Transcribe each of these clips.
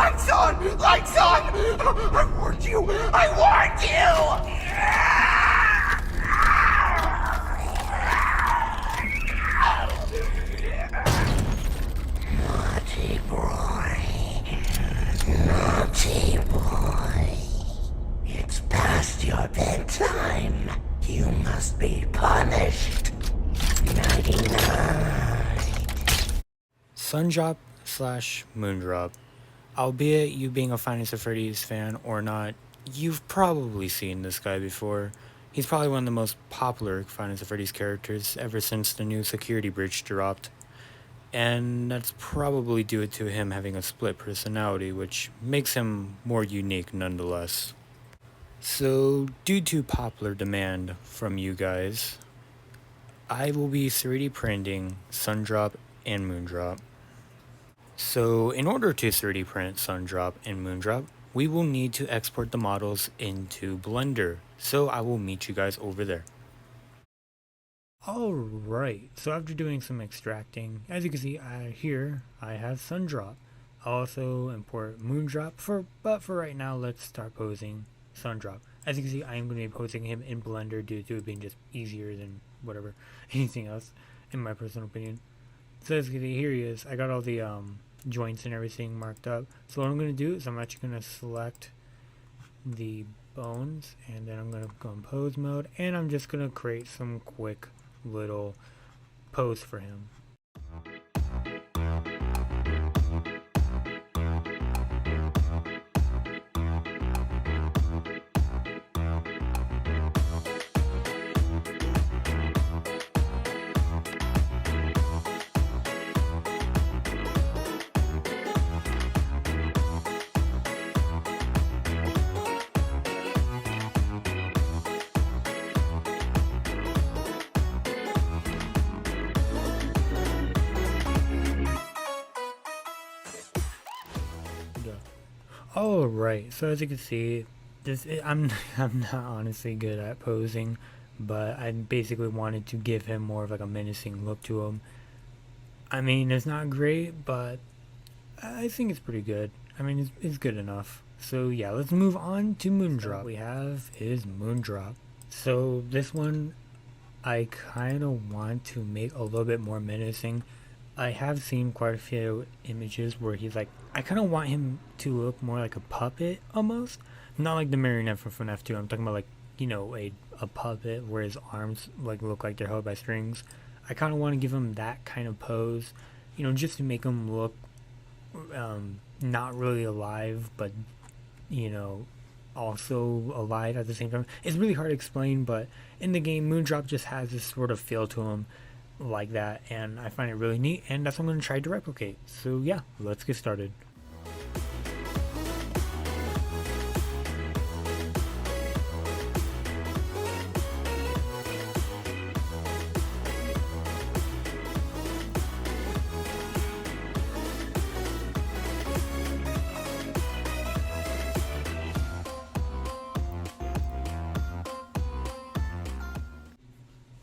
Lights on! Lights on! I warned you! I warned you! Naughty boy. Naughty boy. It's past your bedtime. You must be punished. Nighty-night. Sundrop / Moondrop. Albeit you being a Five Nights at Freddy's fan or not, you've probably seen this guy before. He's probably one of the most popular Five Nights at Freddy's characters ever since the new security bridge dropped. And that's probably due to him having a split personality, which makes him more unique nonetheless. So, due to popular demand from you guys, I will be 3D printing Sundrop and Moondrop. So, in order to 3D print Sundrop and Moondrop, we will need to export the models into Blender. So, I will meet you guys over there. Alright, so after doing some extracting, as you can see here, I have Sundrop. I'll also import Moondrop, but for right now, let's start posing Sundrop. As you can see, I am going to be posing him in Blender due to it being just easier than whatever, anything else, in my personal opinion. So as you can see, here he is. I got all the joints and everything marked up. So what I'm going to do is I'm actually going to select the bones, and then I'm going to go in pose mode, and I'm just going to create some quick little pose for him. Alright, so as you can see, I'm not honestly good at posing, but I basically wanted to give him more of like a menacing look to him. I mean, it's not great, but I think it's pretty good. I mean, it's good enough. So yeah, let's move on to Moondrop. What we have is Moondrop. So this one, I kind of want to make a little bit more menacing. I have seen quite a few images where he's like, I kind of want him to look more like a puppet almost. Not like the marionette from FNAF 2. I'm talking about like, you know, a puppet where his arms like look like they're held by strings. I kind of want to give him that kind of pose, you know, just to make him look not really alive, but, you know, also alive at the same time. It's really hard to explain, but in the game, Moondrop just has this sort of feel to him like that, and I find it really neat, and that's what I'm going to try to replicate. So yeah, let's get started.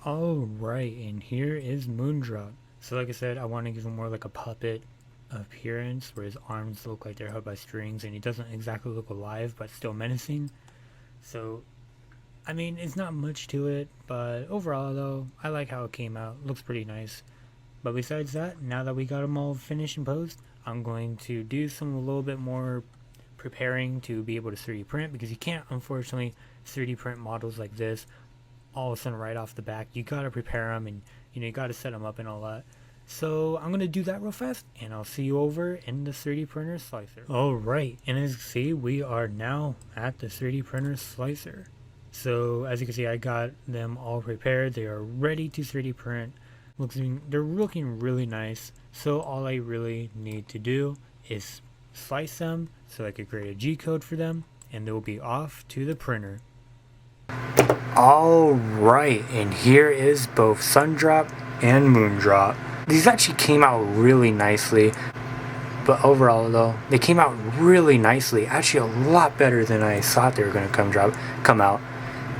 Alright, and here is Moondrop. So like I said, I want to give him more like a puppet appearance where his arms look like they're held by strings and he doesn't exactly look alive but still menacing. So I mean, it's not much to it, but overall though, I like how it came out. Looks pretty nice. But besides that, now that we got them all finished and posed, I'm going to do a little bit more preparing to be able to 3D print, because you can't unfortunately 3D print models like this all of a sudden right off the back. You gotta prepare them, and you know, you gotta set them up and all that. So I'm gonna do that real fast, and I'll see you over in the 3D printer slicer. Alright, and as you can see, we are now at the 3D printer slicer. So as you can see, I got them all prepared. They are ready to 3D print. They're looking really nice. So all I really need to do is slice them so I could create a G-code for them, and they'll be off to the printer. Alright, and here is both Sundrop and Moondrop. These actually came out really nicely, but overall though, they came out really nicely. Actually a lot better than I thought they were going to come out.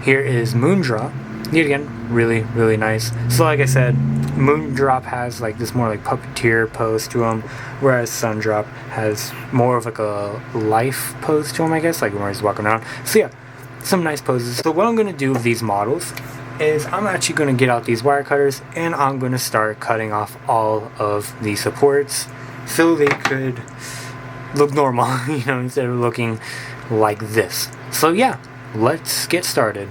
Here is Moondrop, yet again, really, really nice. So like I said, Moondrop has like this more like puppeteer pose to him, whereas Sundrop has more of like a life pose to him, I guess, like where he's walking around. So yeah, some nice poses. So what I'm going to do with these models is I'm actually going to get out these wire cutters and I'm going to start cutting off all of the supports so they could look normal, you know, instead of looking like this. So yeah, let's get started.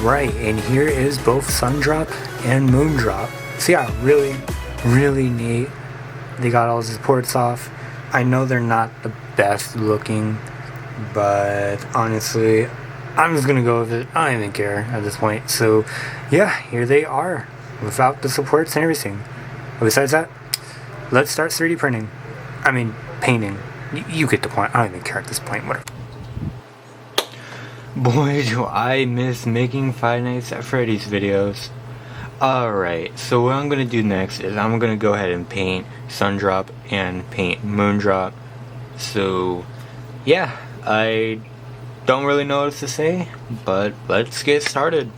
Alright, and here is both Sundrop and Moondrop. So yeah, really, really neat. They got all the supports off. I know they're not the best looking, but honestly, I'm just gonna go with it. I don't even care at this point. So yeah, here they are, without the supports and everything. But besides that, let's start 3D printing. I mean, painting. You get the point. I don't even care at this point. Whatever. Boy, do I miss making Five Nights at Freddy's videos. Alright, so what I'm going to do next is I'm going to go ahead and paint Sundrop and paint Moondrop. So, yeah, I don't really know what to say, but let's get started.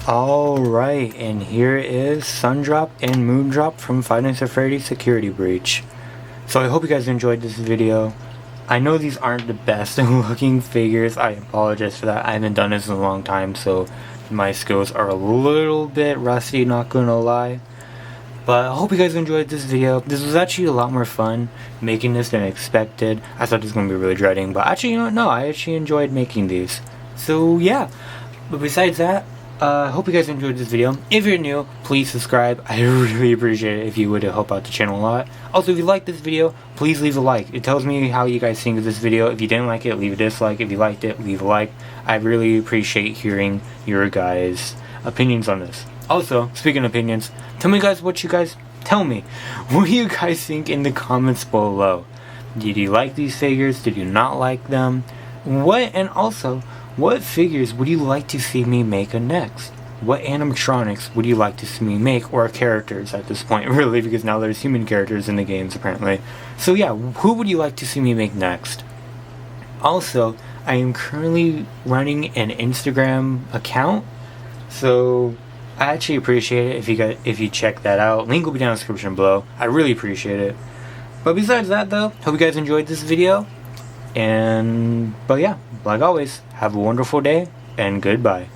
Alright, and here is Sundrop and Moondrop from Five Nights at Freddy's Security Breach. So I hope you guys enjoyed this video. I know these aren't the best looking figures, I apologize for that. I haven't done this in a long time, so my skills are a little bit rusty, not gonna lie. But I hope you guys enjoyed this video. This was actually a lot more fun making this than expected. I thought this was going to be really dreading, but actually, you know what? No, I actually enjoyed making these. So yeah, but besides that, I hope you guys enjoyed this video. If you're new, please subscribe. I really appreciate it if you would help out the channel a lot. Also, if you like this video, please leave a like. It tells me how you guys think of this video. If you didn't like it, leave a dislike. If you liked it, leave a like. I really appreciate hearing your guys' opinions on this. Also, speaking of opinions, tell me what you guys think in the comments below. Did you like these figures? Did you not like them? What figures would you like to see me make next? What animatronics would you like to see me make, or characters at this point, really, because now there's human characters in the games apparently. So yeah, who would you like to see me make next? Also, I am currently running an Instagram account, so I actually appreciate it if you check that out. Link will be down in the description below. I really appreciate it. But besides that though, hope you guys enjoyed this video. But yeah, like always, have a wonderful day and goodbye.